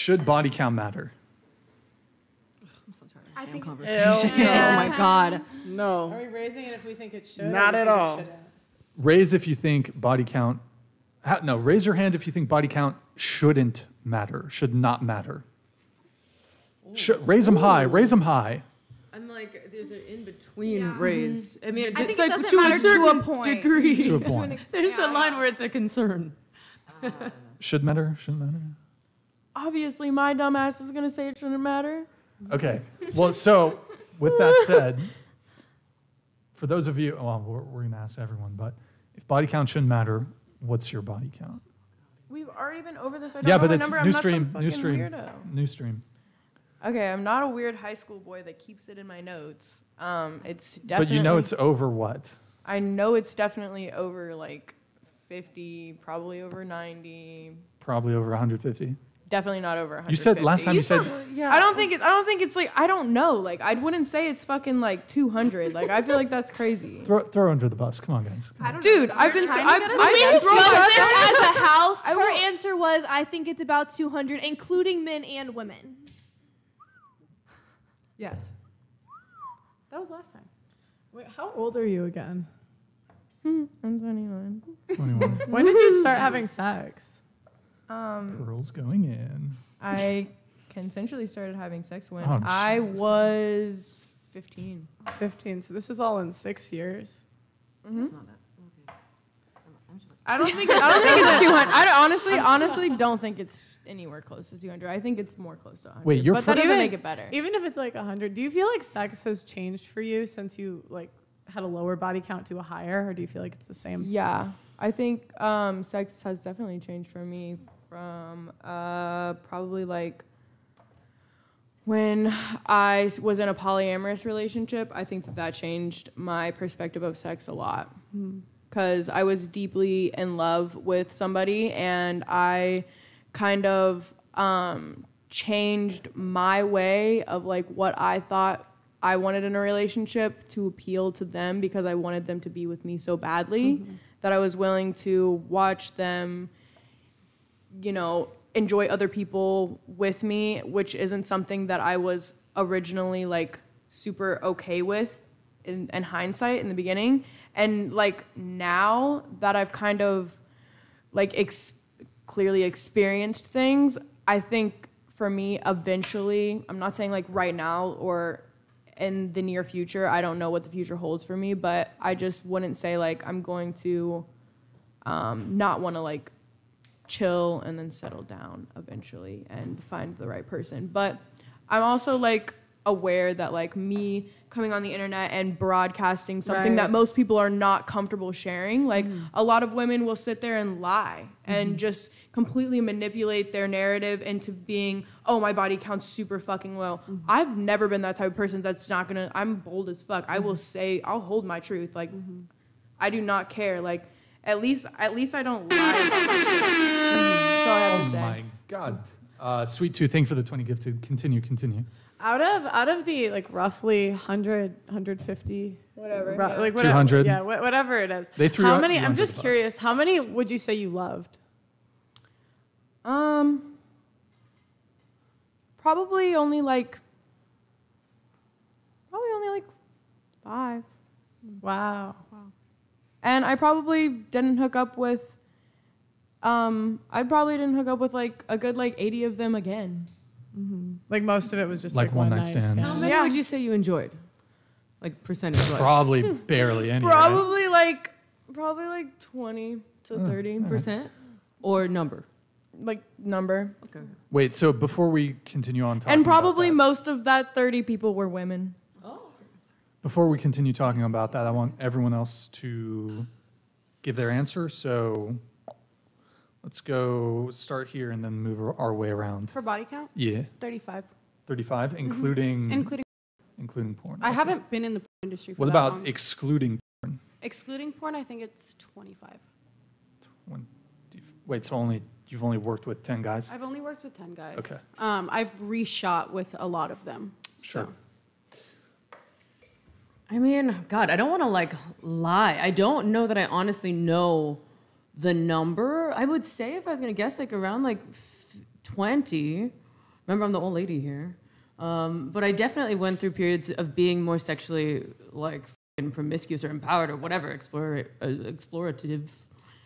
Should body count matter? I'm so tired of damn conversation. Oh my God. No. Are we raising it if we think it should? Not at all. Raise if you think body count. No, raise your hand if you think body count shouldn't matter, should not matter. Raise them high. Raise them high. I'm like, there's an in-between raise. I mean, I it's think like it doesn't to a matter certain to a point. degree. To a point. There's a line where it's a concern. Should matter? Shouldn't matter? Obviously, my dumb ass is going to say it shouldn't matter. Okay. Well, so with that said, for those of you, well, we're going to ask everyone, but if body count shouldn't matter, what's your body count? We've already been over this. I don't Yeah, know but my it's number. I'm new not some stream, fucking new stream, weirdo. new stream. Okay, I'm not a weird high school boy that keeps it in my notes. It's definitely. But you know it's over what? I know it's definitely over like 50, probably over 90. Probably over 150. Definitely not over 150. You said last time you said. I don't think it's like, I don't know. Like, I wouldn't say it's fucking like 200. Like, I feel like that's crazy. Throw under the bus. Come on, guys. I don't Dude, know. I've been. We discussed this as a house. I Her will- answer was, I think it's about 200, including men and women. Yes. That was last time. Wait, how old are you again? I'm 21. 21. When did you start having sex? Pearls going in. I consensually started having sex when Oh, I Jesus. was 15. 15. So this is all in 6 years. It's not that. Okay. I don't think it's 200. I honestly don't think it's anywhere close to 200. I think it's more close to 100. Wait, you're but that fir- doesn't Even- make it better. Even if it's like 100, do you feel like sex has changed for you since you like had a lower body count to a higher, or do you feel like it's the same? Yeah, I think sex has definitely changed for me from probably like when I was in a polyamorous relationship. I think that changed my perspective of sex a lot. Because I was deeply in love with somebody, and I kind of changed my way of like what I thought I wanted in a relationship to appeal to them, because I wanted them to be with me so badly that I was willing to watch them, you know, enjoy other people with me, which isn't something that I was originally like super okay with in hindsight in the beginning. And like now that I've kind of like clearly experienced things, I think for me eventually, I'm not saying like right now or in the near future, I don't know what the future holds for me, but I just wouldn't say like I'm going to not want to like chill and then settle down eventually and find the right person. But I'm also like aware that like me coming on the internet and broadcasting something that most people are not comfortable sharing, like a lot of women will sit there and lie and just completely manipulate their narrative into being, oh, my body count's super fucking low. I've never been that type of person that's not gonna, I'm bold as fuck. I will say, I'll hold my truth. Like, I do not care. Like, at least I don't lie about my shit. That's all I have to Oh say. my God. Sweet Tooth, thank you for the 20 gifted. Continue. Out of the like roughly 100, 150, Whatever, like whatever, 200. yeah, whatever it is. They threw how out many? you I'm under just the bus. curious. How many would you say you loved? Probably only like 5. Wow. And I probably didn't hook up with like a good like 80 of them again. Like most of it was just Like like one one night night stands. How stand. many Yeah. would you say you enjoyed? Like percentage-wise? Probably barely any. right? Probably like 20 to 30 Percent or number? like number. Okay. Wait, so before we continue on talking And about probably that- most of that 30 people were women. Before we continue talking about that, I want everyone else to give their answer. So let's go start here and then move our way around. For body count, Yeah, 35. 35, including Including, porn. I Okay. haven't been in the porn industry for What that about long. excluding porn? Excluding porn, I think it's 25. Wait, so you've only worked with 10 guys? I've only worked with 10 guys. Okay. I've reshot with a lot of them. Sure. So. I mean, God, I don't want to like lie. I don't know that I honestly know the number. I would say if I was going to guess like around like 20. Remember, I'm the old lady here. But I definitely went through periods of being more sexually like promiscuous or empowered or whatever, explorative.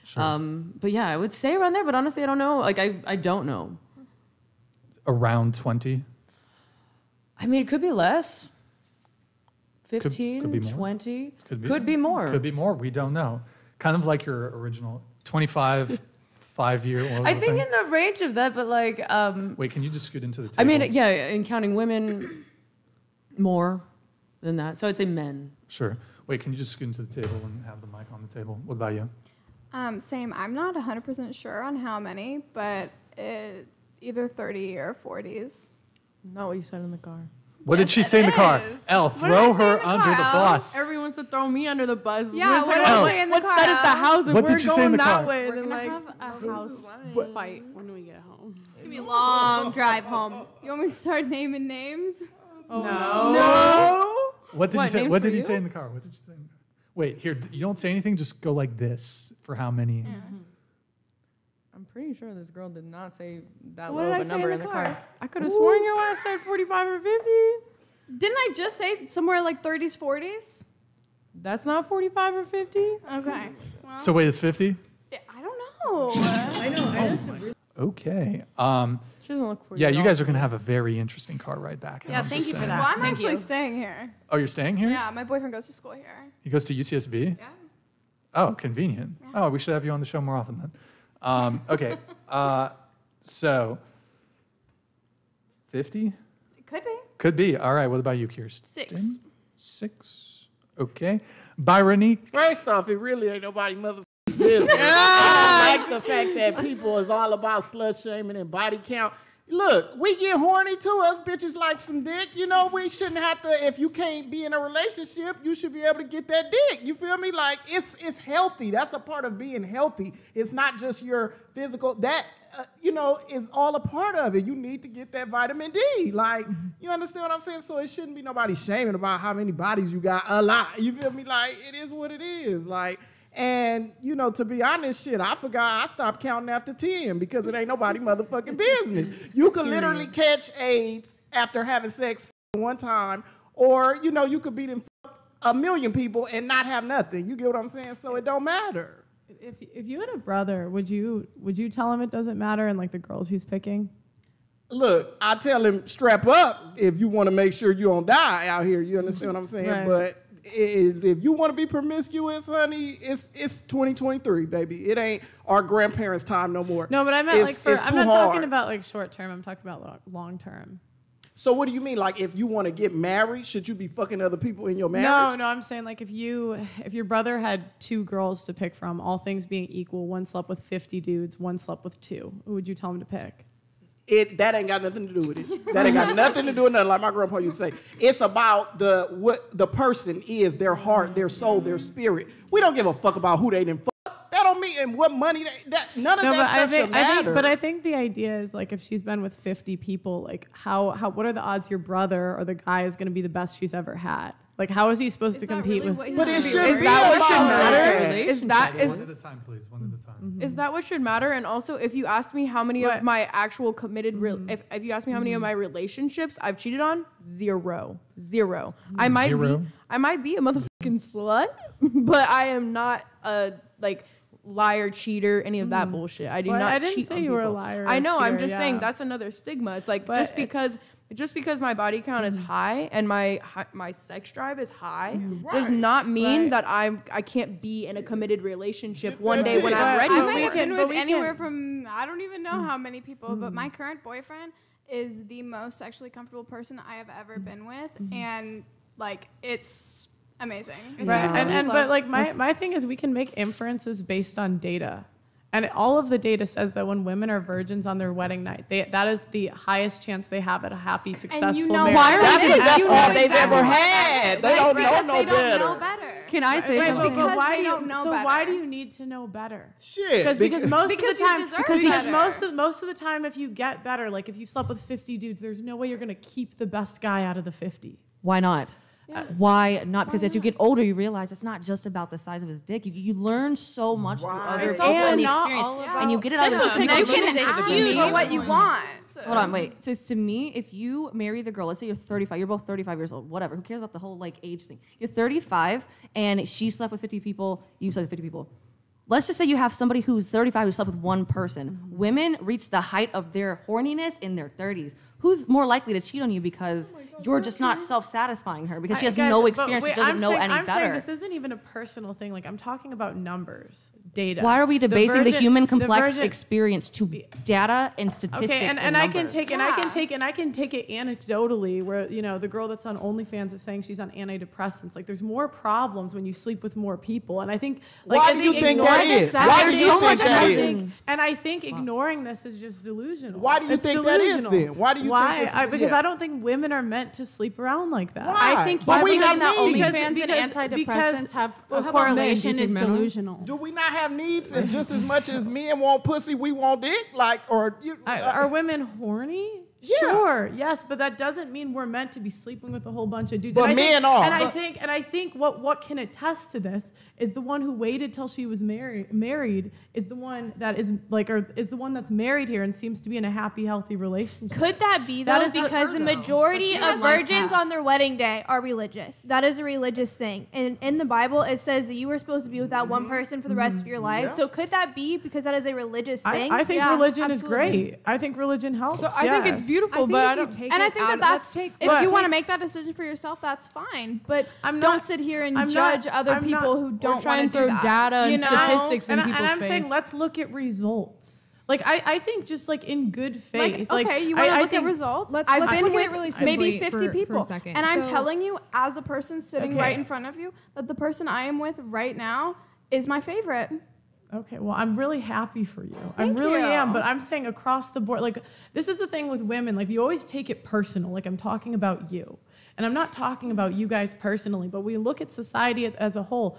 Sure. But yeah, I would say around there. But honestly, I don't know. Like I don't know. Around 20. I mean, it could be less. 15, could be more. 20. Could be more. Could be more. We don't know. Kind of like your original 25, 5-year. I think in the range of that, but like. Wait, can you just scoot into the table? I mean, yeah, in counting women, more than that. So I'd say men. Sure. Wait, can you just scoot into the table and have the mic on the table? What about you? Same. I'm not 100% sure on how many, but either 30 or 40s. Not what you said in the car. What did she say in the car? is. Elle, What did throw I say her in the under car, the Elle? bus. Everyone wants to throw me under the bus. Yeah, what did I say in the What's car, said at the Elle? house? And What we're did you say going in the that car? way. We're And gonna like, have a house fight when we get home. It's gonna be a long drive home. You want me to start naming names? no. What did What, you say? names What for did you you? say in the car? What did you say in the car? Wait, here. You don't say anything. Just go like this for how many? I'm pretty sure this girl did not say that What low did of I a say number in in the the car. car? I could have sworn your ass said 45 or 50. Didn't I just say somewhere like 30s, 40s? That's not 45 or 50. Okay. Well, So wait, it's 50. I don't know. Okay. She doesn't look 40. Yeah, you guys are gonna have a very interesting car ride back. Yeah, I'm thank just you for saying. that. Well, I'm Thank actually you. staying here. Oh, you're staying here? Yeah, my boyfriend goes to school here. He goes to UCSB. Yeah. Oh, convenient. Oh, we should have you on the show more often then. Okay. So 50? It could be. Could be. All right. What about you, Kirsten? 6. 6. Okay. Byronique. First off, it really ain't nobody motherfucking business. I don't like the fact that people is all about slut shaming and body count. Look, we get horny too. Us bitches like some dick. You know, we shouldn't have to, if you can't be in a relationship, you should be able to get that dick. You feel me? Like, it's healthy. That's a part of being healthy. It's not just your physical. That, is all a part of it. You need to get that vitamin D. Like, you understand what I'm saying? So it shouldn't be nobody shaming about how many bodies you got. A lot. You feel me? Like, it is what it is. Like, and, to be honest, shit, I forgot I stopped counting after 10 because it ain't nobody motherfucking business. You could literally catch AIDS after having sex one time, or, you could beat and fuck 1 million people and not have nothing. You get what I'm saying? So it don't matter. If you had a brother, would you tell him it doesn't matter and like the girls he's picking? Look, I tell him strap up if you want to make sure you don't die out here. You understand what I'm saying? Right. But if you want to be promiscuous, honey, it's 2023, baby. It ain't our grandparents' time no more. No, but I meant It's I'm too not hard. talking about like short term. I'm talking about long term. So what do you mean? Like, if you want to get married, should you be fucking other people in your marriage? No, I'm saying like if your brother had 2 girls to pick from, all things being equal, one slept with 50 dudes, one slept with 2. Who would you tell him to pick? That ain't got nothing to do with it. That ain't got nothing to do with nothing. Like my grandpa used to say, it's about what the person is, their heart, their soul, their spirit. We don't give a fuck about who they didn't fuck. That don't mean and what money. None of that stuff should matter. But I think the idea is like if she's been with 50 people, like how what are the odds your brother or the guy is going to be the best she's ever had? Like how is he supposed to compete with? But it should Is be that what should about matter? that. Is that One at a time, please. One at a time. Is that what should matter? And also, if you asked me how many of my actual committed, if you asked me how many of my relationships I've cheated on, 0. I might be a motherfucking slut, but I am not a liar, cheater, any of that bullshit. I do Well, not. I didn't cheat say on you were a people. liar or I a know. I'm cheater, just saying yeah. that's another stigma. It's like But just because my body count is high and my sex drive is high does not mean that I can't be in a committed relationship one day when I'm ready. I But might we have can- been but with we anywhere can- from, I don't even know how many people, but my current boyfriend is the most sexually comfortable person I have ever been with. And, it's amazing. Right. But like my thing is we can make inferences based on data. And all of the data says that when women are virgins on their wedding night, that is the highest chance they have at a happy, successful know marriage. why are That's we because that's You all know they've exactly ever why. had. They don't know Because no they don't better. know better. Can I say Right, something? Because why they do you, don't know so better. why do you need to know better? Shit. Because most Because of the you time, deserve because better. most of the time, if you get better, like if you slept with 50 dudes, there's no way you're gonna keep the best guy out of the 50. Why not? Why not? Because as you get older, you realize it's not just about the size of his dick. You learn so much through other It's people also and the not experience, all about and you get it out of sexual the You can ask for what you want. listen. Hold on, wait. So to me, if you marry the girl, let's say you're 35, you're both 35 years old, whatever. Who cares about the whole like age thing? You're 35 and she slept with 50 people, you slept with 50 people. Let's just say you have somebody who's 35 who slept with one person. Women reach the height of their horniness in their 30s. Who's more likely to cheat on you because you're just not self-satisfying her because she has no experience, she doesn't know any better. I'm saying this isn't even a personal thing. Like, I'm talking about numbers, data. Why are we debasing the human complex experience to data and statistics? Okay, and and I can take it anecdotally, where the girl that's on OnlyFans is saying she's on antidepressants. Like, there's more problems when you sleep with more people, and I think why do you think that is? Why do you think that is? And I think ignoring this is just delusional. Why do you think that is then? Why do you think it's because I don't think women are meant to sleep around like that. Why? I think But we have that needs. OnlyFans and antidepressants have a how about correlation men? Do you is think men are? delusional. Do we not have needs? And just as much as men want pussy, we want dick? Like, or you? Are women horny? Yeah. Sure, yes, but that doesn't mean we're meant to be sleeping with a whole bunch of dudes. But men are. And I think what can attest to this is the one who waited till she was married is the one that is like, or is the one that's married here and seems to be in a happy, healthy relationship. Could that be though? That is Because the majority of virgins on their wedding day are religious. That is a religious thing. And in the Bible, it says that you were supposed to be with that one person for the rest of your life. Yeah. So could that be because that is a religious thing? I think Yeah, religion absolutely. is great. I think religion helps. So I think it's beautiful, but I don't. And I think that that's if you want to make that decision for yourself, that's fine. But don't sit here and judge other people who don't want to throw do that. data and statistics in and people's I'm face. saying let's look at results. Like I think just like in good faith. Okay, you want to look at results? Let's I've look been at it with really maybe simply 50 for a people, second. and I'm So- telling you, as a person sitting right in front of you, that the person I am with right now is my favorite. Okay, well, I'm really happy for you. I Thank really you. am, but I'm saying across the board, like, this is the thing with women, like, you always take it personal, like, I'm talking about you. And I'm not talking about you guys personally, but we look at society as a whole.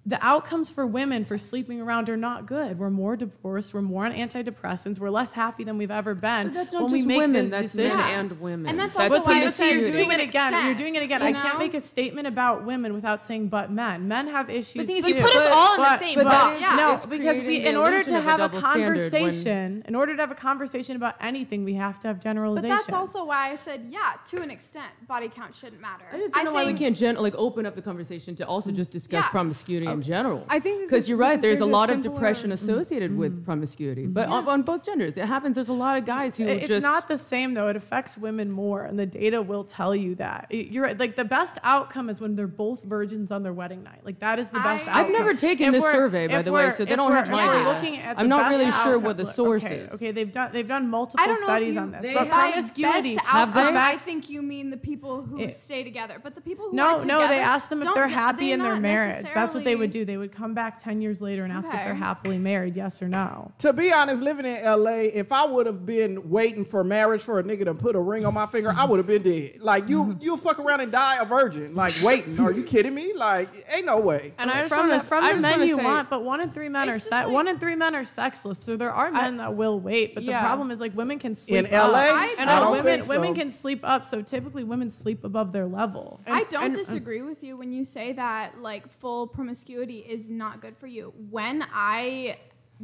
The outcomes for women for sleeping around are not good. We're more divorced, we're more on antidepressants, we're less happy than we've ever been. But that's not when just we make women, this that's decision. men and women. And that's also But why I see, you're said doing to it an again. You're extent, doing it again. you I know? can't make a statement about women without saying but men. Men have issues But the thing is, too. you put us all in the same But box. no, it's because creating in the order illusion to of a have a double standard when- conversation, in order to have a conversation about anything, we have to have But generalization. that's also why I said, yeah, to an extent, body count shouldn't matter. I just don't know why we think- can't open up the conversation to also just discuss Yeah. promiscuity in general. I think that Because you're right, there's a lot of simpler- depression associated with promiscuity, but on both genders. It happens. There's a lot of guys who It's just not the same though. It affects women more, and the data will tell you that. You're right. Like the best outcome is when they're both virgins on their wedding night. Like that is the best outcome. I've never taken If this we're- survey, by if the way, we're- so they if don't have we're- my if we're data. looking at I'm the not best really sure outcome- what the source okay, is. Okay, they've done multiple I don't know if studies you- on this, they but have promiscuity. Best outcome, I think you mean the people who stay together, but the people who No, aren't together, they asked them if don't- they're happy in their not marriage. That's what they would necessarily- do. They would come back 10 years later and ask if Okay. they're happily married, yes or no. To be honest, living in LA, if I would have been waiting for marriage for a nigga to put a ring on my finger, I would have been dead. Like you'll fuck around and die a virgin. Like waiting. Are you kidding me? Like ain't no way. And I just From wanna- the I just men wanna you say- want, but 1 in 3 men are It's just like- 1 in 3 men are sexless. So there are men that will wait, but Yeah. the problem is like women can sleep In LA, up. I And don't women think so. women can sleep up. So typically women sleep above their level. I don't disagree with you when you say that like full promiscuity is not good for you. When I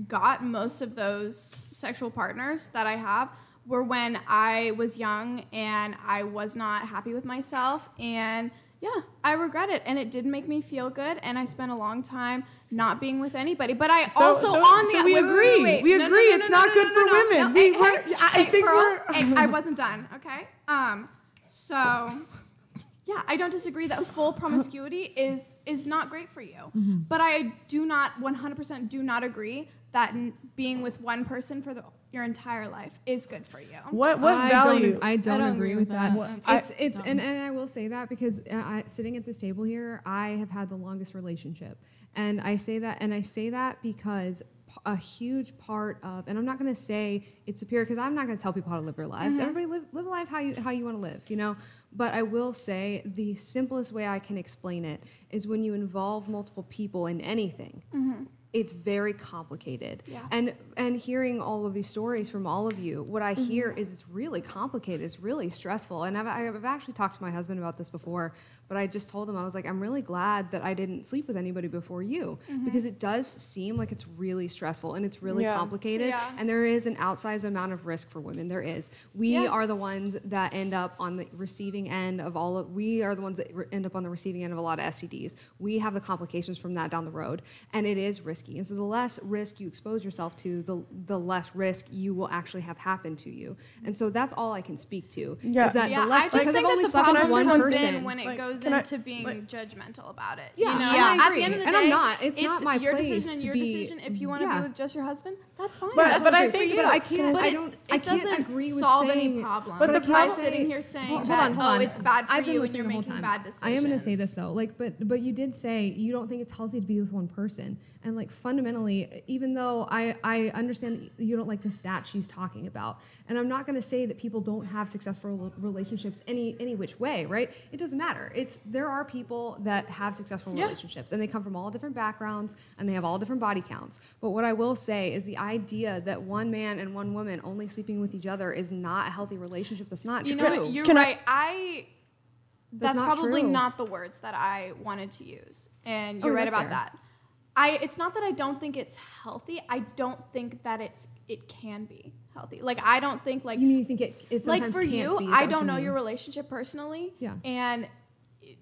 got most of those sexual partners that I have were when I was young and I was not happy with myself, and yeah, I regret it, and it didn't make me feel good, and I spent a long time not being with anybody. But I also on the we wait, agree. wait, We no, agree. no, It's no, not no, good no, for no, women. no. We Hey, were. hey, I hey, think Pearl, we're. hey, I wasn't done. Okay. So yeah, I don't disagree that full promiscuity is not great for you. But I do not 100% do not agree that being with one person for your entire life is good for you. What value? I don't agree with that. What? And I will say that because sitting at this table here, I have had the longest relationship, and I say that because a huge part of, and I'm not going to say it's superior because I'm not going to tell people how to live their lives. Everybody live a life how you want to live, you know. But I will say the simplest way I can explain it is when you involve multiple people in anything. it's very complicated. Yeah. And hearing all of these stories from all of you, what I hear is it's really complicated. It's really stressful. And I've actually talked to my husband about this before, but I just told him, I was like, I'm really glad that I didn't sleep with anybody before you, because it does seem like it's really stressful and it's really complicated. Yeah. And there is an outsized amount of risk for women. There is. We are the ones that end up on the receiving end of we are the ones that end up on the receiving end of a lot of STDs. We have the complications from that down the road. And it is risky. And so the less risk you expose yourself to, the less risk you will actually have happen to you. And so that's all I can speak to. Yeah. Is that Yeah, the less, I just because think I've only that the slept with problem one comes person. in when it goes can I- into being judgmental about it. Yeah, you know? I At agree. the end of the And day, I'm not. It's not my your place decision and to your be- decision. If you want to yeah. be with just your husband, that's fine. But- That's but I good for think- you. but I can't- But I it's- don't- it I can't doesn't agree with solve saying- any problem. But the by problem- sitting here saying Hold that, on, hold on. it's bad for I've been you and listening you're the whole making time. bad decisions. I am going to say this though, but you did say you don't think it's healthy to be with one person, and fundamentally, even though I understand that you don't like the stat she's talking about, and I'm not going to say that people don't have successful relationships any which way, right? It doesn't matter. There are people that have successful relationships, and they come from all different backgrounds, and they have all different body counts. But what I will say is the idea that one man and one woman only sleeping with each other is not a healthy relationship. That's not You true. know what? You're Can I- right. That's not probably true. not the words that I wanted to use, and Oh, you're right that's about fair. that. It's not that I don't think it's healthy. I don't think that it can be healthy. Like I don't think like You mean you think it like sometimes for can't you, be? Is I that what don't you know mean? your relationship personally. Yeah. And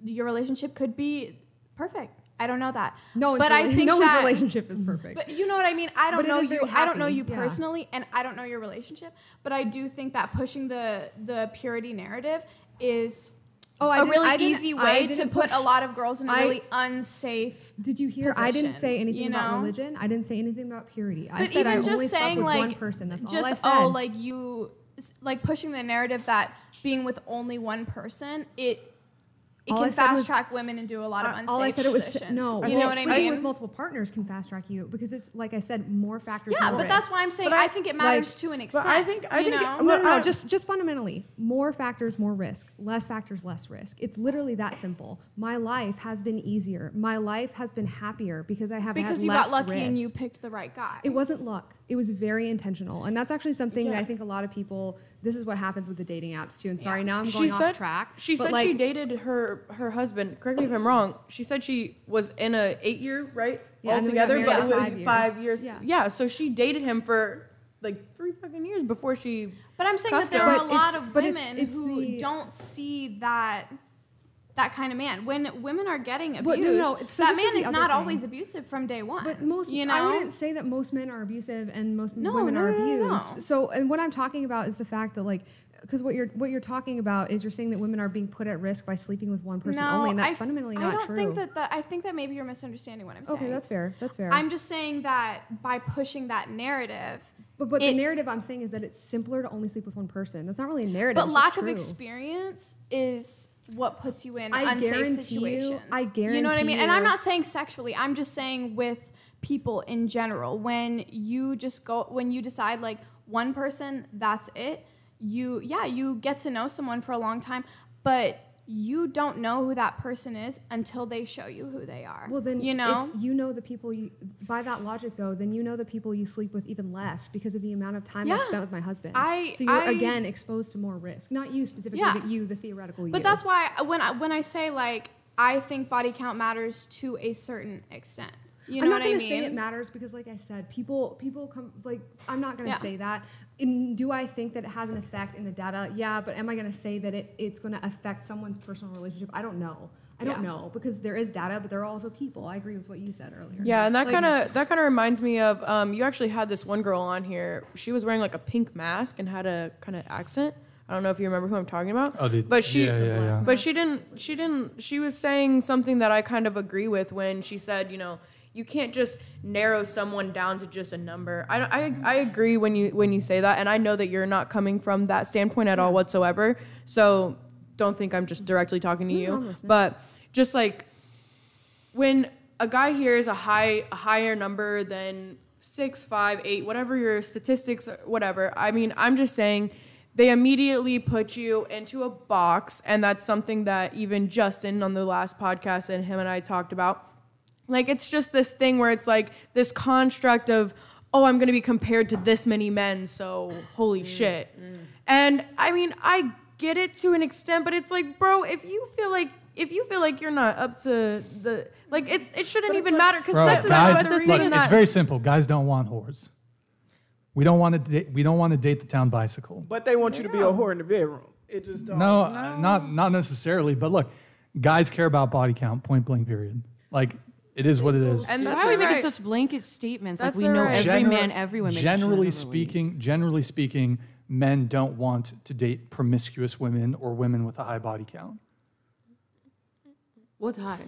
your relationship could be perfect. I don't know that. No one's, but I think no one's that, relationship is perfect. But you know what I mean? I don't But it know is very you. I don't know happy, you yeah. personally, and I don't know your relationship. But I do think that pushing the purity narrative is a really easy way to put a lot of girls in a really unsafe. Did you hear? I didn't position, say anything you about know? religion. I didn't say anything about purity. I But said I even only just slept saying with like one person. That's all I just said. like you like pushing the narrative that being with only one person it All I can said fast was- track women into a lot of unsafe all I said it was positions. no. You know what I sleeping mean? with multiple partners can fast track you because it's like I said, more factors. Yeah, more but that's risk. why I'm saying But I think it matters to an extent. But I think you know? No, just fundamentally, more factors, more risk. Less factors, less risk. It's literally that simple. My life has been easier. My life has been happier because I have had because you less got lucky risk. and you picked the right guy. It wasn't luck. It was very intentional. And that's actually something that I think a lot of people, this is what happens with the dating apps too. And sorry, now I'm going off track. She but said like, she dated her husband. Correct me if I'm wrong. She said she was in a 8-year, right? Yeah, and then we got altogether, married but for with 5 5 years. years. Yeah. Yeah, so she dated him for like 3 fucking years before she. But I'm saying that cuffed there him. are a But lot it's- of but it's- women it's who the- don't see that kind of man. When women are getting But abused, no, so that this is man the is other not thing. always abusive from day one. But most, you know, I wouldn't say that most men are abusive and most No, women no, are no, no, abused. no. So, and what I'm talking about is the fact that like, because what you're talking about is you're saying that women are being put at risk by sleeping with one person only, and that's fundamentally not true. I don't think that. I think that maybe you're misunderstanding what I'm saying. Okay, that's fair. That's fair. I'm just saying that by pushing that narrative, but the narrative I'm saying is that it's simpler to only sleep with one person. That's not really a narrative. but it's lack just of true. experience is what puts you in I unsafe guarantee situations. I You know what I mean? guarantee And I'm you- not saying sexually. I'm just saying with people in general. When you decide like one person, that's it. You get to know someone for a long time, but you don't know who that person is until they show you who they are. Well, then you know. the people you. By that logic, though, then you know the people you sleep with even less because of the amount of time I've Yeah. spent with my husband. So you're again exposed to more risk. Not you specifically, Yeah. but you, the theoretical you. But that's why when I say like I think body count matters to a certain extent. You know I'm what not I going mean? to say it matters because, like I said, people come like I'm not going to Yeah. say that. Do I think that it has an effect in the data? Yeah, but am I going to say that it's going to affect someone's personal relationship? I don't know. I don't know because there is data, but there are also people. I agree with what you said earlier. Yeah, and that Like- kind of reminds me of you actually had this one girl on here. She was wearing like a pink mask and had a kind of accent. I don't know if you remember who I'm talking about. But she yeah. But she was saying something that I kind of agree with when she said, you can't just narrow someone down to just a number. I agree when you say that, and I know that you're not coming from that standpoint at all whatsoever. So don't think I'm just directly talking to you. But just like when a guy hears a higher number than 6, 5, 8, whatever your statistics, whatever. I mean, I'm just saying they immediately put you into a box, and that's something that even Justin on the last podcast and him and I talked about. Like, it's just this thing where it's like this construct of, oh, I'm going to be compared to this many men, so holy shit. And I mean, I get it to an extent, but it's like, bro, if you feel like you're not up to the, like, it shouldn't even matter, because sex is guys, not the look, reason it's very simple. Guys don't want whores. We don't want to date the town bicycle. But they want you to be a whore in the bedroom. It just don't. No, not necessarily. But look, guys care about body count. Point blank. Period. Like, it is what it is. And Why that's are we all making right. such blanket statements? That's like we all know right. every man, every woman. Generally speaking, men don't want to date promiscuous women or women with a high body count. What's high?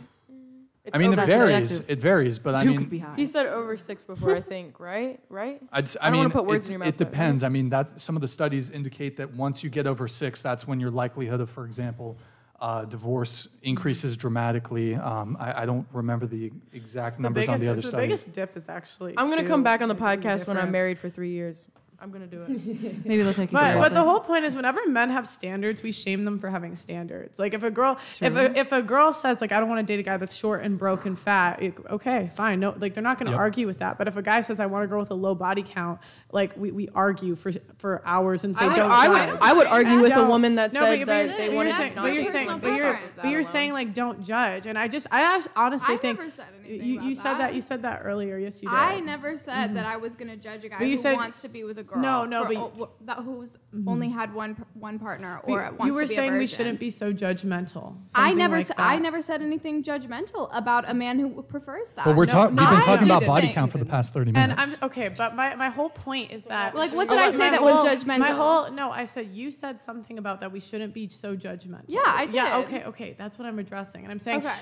I mean, it that's varies. subjective. It varies, but I Two mean, could be high. He said over 6 before, I think, right? I don't mean, wanna put words in your mouth, it but- depends. I mean, that's some of the studies indicate that once you get over 6, that's when your likelihood of, for example, divorce increases dramatically. I don't remember the exact numbers on the other The studies. biggest dip is actually. I'm going to come back on the like, podcast when I'm difference. married for 3 years. I'm going to do it. Maybe they'll take you But seriously. the whole point is, whenever men have standards, we shame them for having standards. Like if a girl, if a girl says like I don't want to date a guy that's short and broke and fat, okay, fine, no, like they're not going to argue with that. But if a guy says I want a girl with a low body count, like we argue for hours and say don't judge. I would argue with a Don't. woman that No, said but that they you're wanted saying, to but you're not saying, date but you're, someone. but you're saying like don't judge, and I honestly think never said anything you about said that. you said that earlier. Yes, you did. I never said that I was gonna judge a guy But you who said- wants to be with a girl. No, who's only had one partner or wants you were to be a saying we virgin. shouldn't be so judgmental. I something never, like I that. never said anything judgmental about a man who prefers that. But we've been talking about just body think- count for the past 30 And minutes. I'm okay, but my whole point is that Like, what did I say that was judgmental? I said you said something about that we shouldn't be so judgmental. Yeah, I Yeah, did. okay, that's what I'm addressing. And I'm saying, Okay.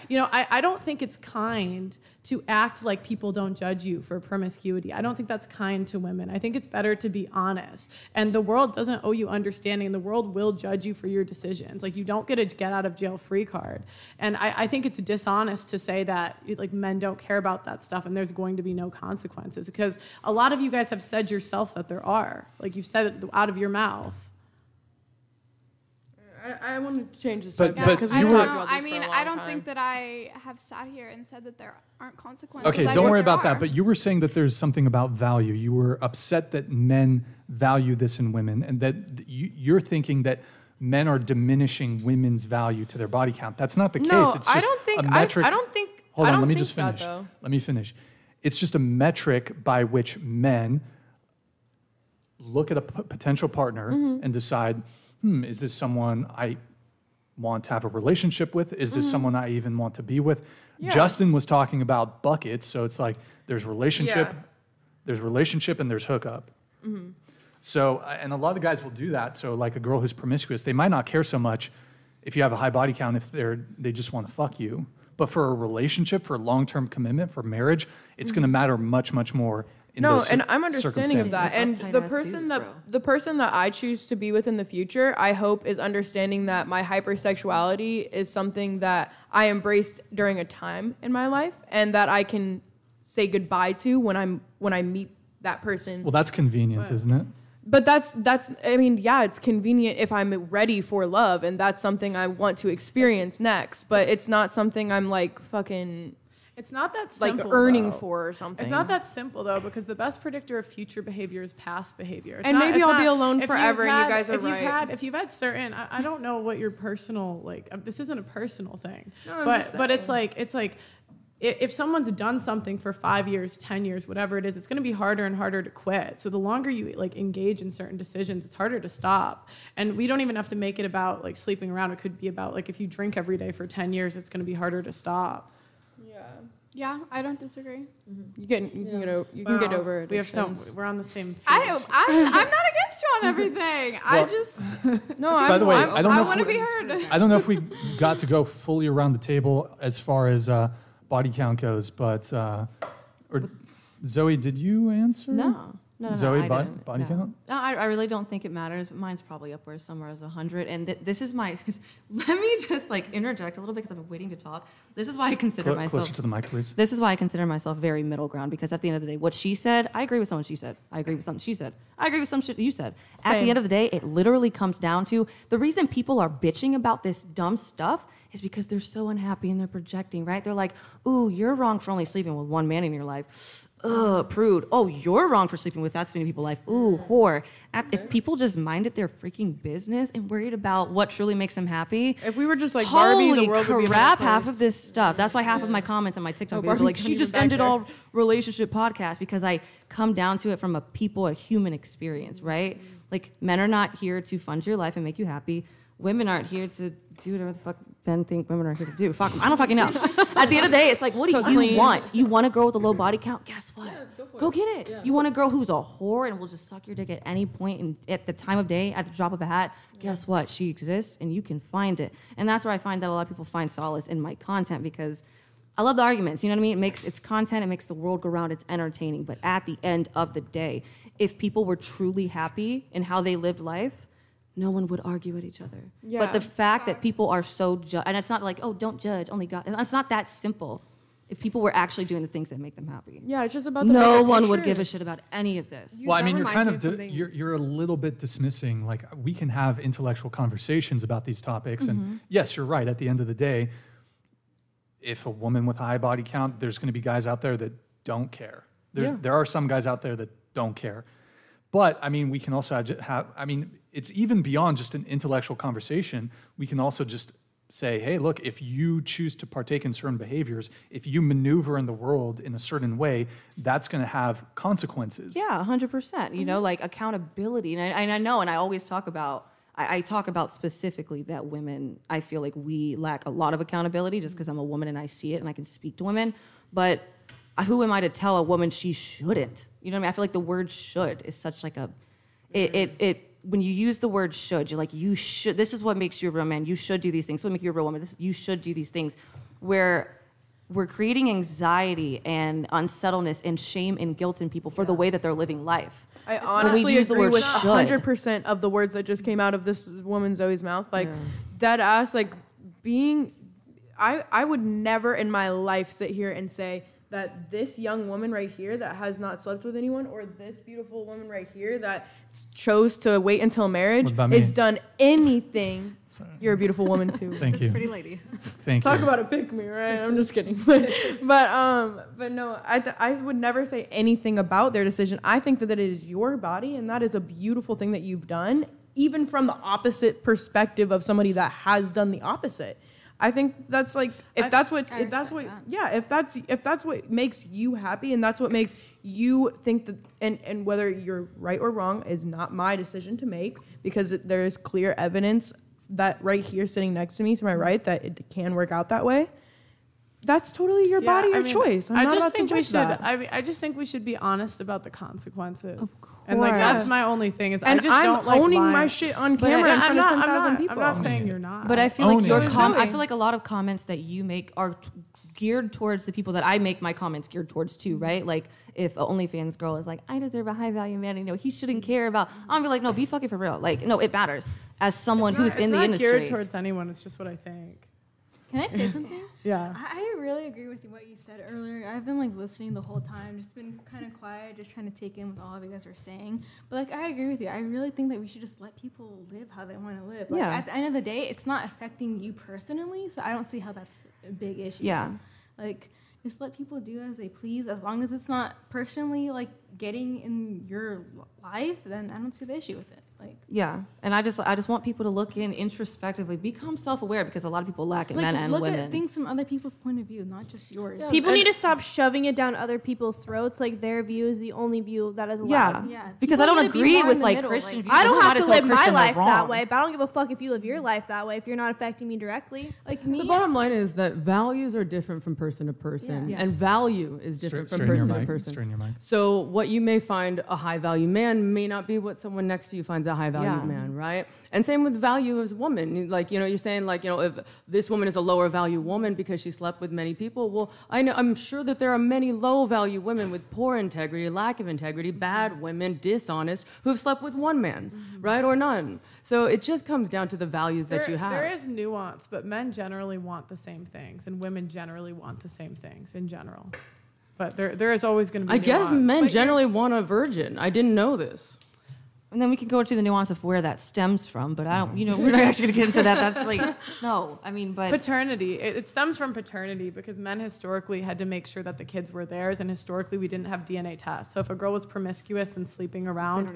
I don't think it's kind to act like people don't judge you for promiscuity. I don't think that's kind to women. I think it's better to be honest. And the world doesn't owe you understanding, and the world will judge you for your decisions. Like, you don't get a get out of jail free card. And I think it's dishonest to say that like men don't care about that stuff and there's going to be no consequences, because a lot of you guys have said yourself that there are. Like, you've said it out of your mouth. I want to change the But- subject but because I we've don't talked know. about this I mean, for a long I don't time. think that I have sat here and said that there aren't consequences. Okay, I don't think worry there about that. are. But you were saying that there's something about value. You were upset that men value this in women, and that you're thinking that men are diminishing women's value to their body count. That's not the case. No, It's I just don't think. a metric. I don't think. Hold I on, don't let me think just that, finish. though. Let me finish. It's just a metric by which men look at a potential partner Mm-hmm. and decide, is this someone I want to have a relationship with? Is this someone I even want to be with? Mm-hmm. Yeah. Justin was talking about buckets, so it's like there's relationship, Yeah. there's relationship, and there's hookup. Mm-hmm. So, and a lot of guys will do that. So, like a girl who's promiscuous, they might not care so much if you have a high body count if they just want to fuck you. But for a relationship, for long-term commitment, for marriage, it's going to matter much, much more. In No, those and I'm understanding of that. And Tight the ass person dudes, that bro. the person that I choose to be with in the future, I hope is understanding that my hypersexuality is something that I embraced during a time in my life, and that I can say goodbye to when I meet that person. Well, that's convenient, isn't it? But that's I mean, yeah, it's convenient if I'm ready for love, and that's something I want to experience next. But it's not something I'm like fucking It's not that like simple. earning though. for or something. It's not that simple though, because the best predictor of future behavior is past behavior. It's And not- maybe it's I'll not- be alone if you've forever and you had- guys are if you've right. if you've had certain, I don't know what your personal this isn't a personal thing, No, I'm but just it's saying. like if someone's done something for 5 years, 10 years, whatever it is, it's going to be harder and harder to quit. So the longer you like engage in certain decisions, it's harder to stop. And we don't even have to make it about like sleeping around. It could be about like if you drink every day for 10 years, it's going to be harder to stop. Yeah, I don't disagree. You can get over it. We have we're on the same page. I'm not against you on everything. I just No, By the way, I'm- I don't know I if want to we- be heard. I don't know if we got to go fully around the table as far as body count goes, but or Zoe, did you answer? No. No, Zoe, I didn't. body count? No, I really don't think it matters. But mine's probably up where somewhere as 100. And this is my. Let me just like interject a little bit because I've been waiting to talk. This is why I consider myself. Closer to the mic, please. This is why I consider myself very middle ground, because at the end of the day, what she said, I agree with someone she said. I agree with something she said. I agree with some shit you said. At the end of the day, it literally comes down to the reason people are bitching about this dumb stuff is because they're so unhappy and they're projecting, right? They're like, ooh, you're wrong for only sleeping with one man in your life. Ugh, prude. Oh, you're wrong for sleeping with that many people in life. Ooh, whore. If people just minded their freaking business and worried about what truly makes them happy. If we were just like Barbie, the world would be a better place. Half of this stuff. That's why half of my comments on my TikTok videos are like, she just ended all relationship podcasts, because I come down to it from a human experience, right? Like, men are not here to fund your life and make you happy. Women aren't here to do whatever the fuck men think women are here to do. Fuck 'em. I don't fucking know. At the end of the day, it's like, what do you want? You want a girl with a low body count? Guess what? Yeah, go get it. Yeah. You want a girl who's a whore and will just suck your dick at any point and at the time of day, at the drop of a hat? Guess what? She exists and you can find it. And that's where I find that a lot of people find solace in my content, because I love the arguments. You know what I mean? It's content. It makes the world go round. It's entertaining. But at the end of the day, if people were truly happy in how they lived life, no one would argue at each other. Yeah. But the fact that people are so and it's not like, oh, don't judge, only God. It's not that simple. If people were actually doing the things that make them happy. Yeah, it's just about the no one would give a shit about any of this. Well, I mean, you're kind of you're a little bit dismissing. Like, we can have intellectual conversations about these topics, and yes, you're right. At the end of the day, if a woman with a high body count, there's going to be guys out there that don't care. There are some guys out there that don't care. But, I mean, we can also have, I mean, it's even beyond just an intellectual conversation. We can also just say, hey, look, if you choose to partake in certain behaviors, if you maneuver in the world in a certain way, that's going to have consequences. Yeah, 100%. You know, like accountability. And I know, and I always talk about, I talk about specifically that women, I feel like we lack a lot of accountability just because I'm a woman and I see it and I can speak to women. But who am I to tell a woman she shouldn't? You know what I mean? I feel like the word should is such like a, when you use the word should, you're like, you should, this is what makes you a real man. You should do these things. This will make you a real woman. You should do these things. Where we're creating anxiety and unsettledness and shame and guilt in people for the way that they're living life. I honestly agree with 100% of the words that just came out of this woman Zoe's mouth. Like, dead ass, like I would never in my life sit here and say that this young woman right here that has not slept with anyone, or this beautiful woman right here that chose to wait until marriage has done anything. Sorry. You're a beautiful woman too. Thank you. Pretty lady. Thank you. Talk you. about a pick me, right? I'm just kidding. But no, I would never say anything about their decision. I think that it is your body, and that is a beautiful thing that you've done, even from the opposite perspective of somebody that has done the opposite. I think that's like, if that's what makes you happy and that's what makes you think that, and whether you're right or wrong is not my decision to make, because there is clear evidence that right here sitting next to me to my right that it can work out that way. That's totally your body, your choice. I just think we should be honest about the consequences. Of course. And like that's my only thing is and I just I'm don't like owning lying. my shit on camera in front of 10,000 people. I'm not saying you're not. But I feel like I feel like a lot of comments that you make are geared towards the people that I make my comments geared towards too, right? Like if an OnlyFans girl is like, I deserve a high value man, he shouldn't care about. I'm gonna be like, no, be fucking for real. Like, no, it matters. As someone who's in the industry, it's not geared towards anyone. It's just what I think. Can I say something? Yeah. I really agree with what you said earlier. I've been like listening the whole time, just been kind of quiet, just trying to take in what all of you guys are saying. But like, I agree with you. I really think that we should just let people live how they want to live. Like, at the end of the day, it's not affecting you personally, so I don't see how that's a big issue. Yeah. Like, just let people do as they please. As long as it's not personally like getting in your life, then I don't see the issue with it. Like, yeah, and I just want people to look in introspectively, become self-aware, because a lot of people lack it, men and women. Look at things from other people's point of view, not just yours. Yeah. People need to stop shoving it down other people's throats. Like their view is the only view that is allowed. Yeah. Because I don't agree with like Christian views. I don't have to live my life that way, but I don't give a fuck if you live your life that way if you're not affecting me directly. Like me. The bottom line is that values are different from person to person, and value is different from person to person. Straighten your mic. So what you may find a high value man may not be what someone next to you finds a high value man, right? And same with value as woman. Like, you're saying like, if this woman is a lower value woman because she slept with many people, well, I'm sure that there are many low value women with poor integrity, lack of integrity, bad women, dishonest, who've slept with one man, right? Or none. So it just comes down to the values that you have. There is nuance, but men generally want the same things, and women generally want the same things in general. But there is always going to be nuance. I guess men generally want a virgin. I didn't know this. And then we can go to the nuance of where that stems from, but I don't, we're not actually going to get into that. That's like, no, I mean, but. Paternity. It stems from paternity because men historically had to make sure that the kids were theirs, and historically we didn't have DNA tests. So if a girl was promiscuous and sleeping around,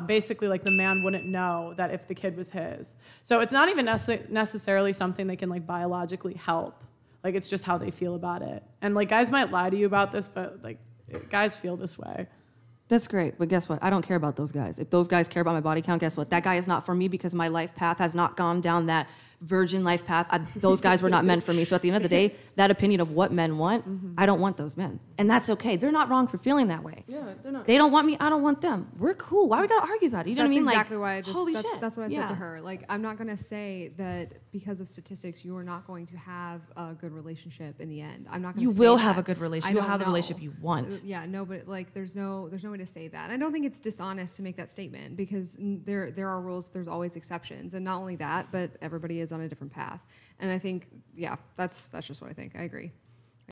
basically like the man wouldn't know that if the kid was his. So it's not even necessarily something they can like biologically help. Like it's just how they feel about it. And like guys might lie to you about this, but like guys feel this way. That's great, but guess what? I don't care about those guys. If those guys care about my body count, guess what? That guy is not for me because my life path has not gone down that virgin life path. Those guys were not meant for me. So at the end of the day, that opinion of what men want, I don't want those men. And that's okay. They're not wrong for feeling that way. Yeah, they're not. They don't want me, I don't want them. We're cool. Why we gotta argue about it? You know what I mean? Exactly why I just, holy shit. that's what I said to her. Like, I'm not going to say that because of statistics, you are not going to have a good relationship in the end. I'm not going to say You will that. have a good relationship. You'll have the know. relationship you want. Yeah, no, but like, there's no way to say that. I don't think it's dishonest to make that statement because there are rules. There's always exceptions, and not only that, but everybody is on a different path. And I think, yeah, that's just what I think. I agree.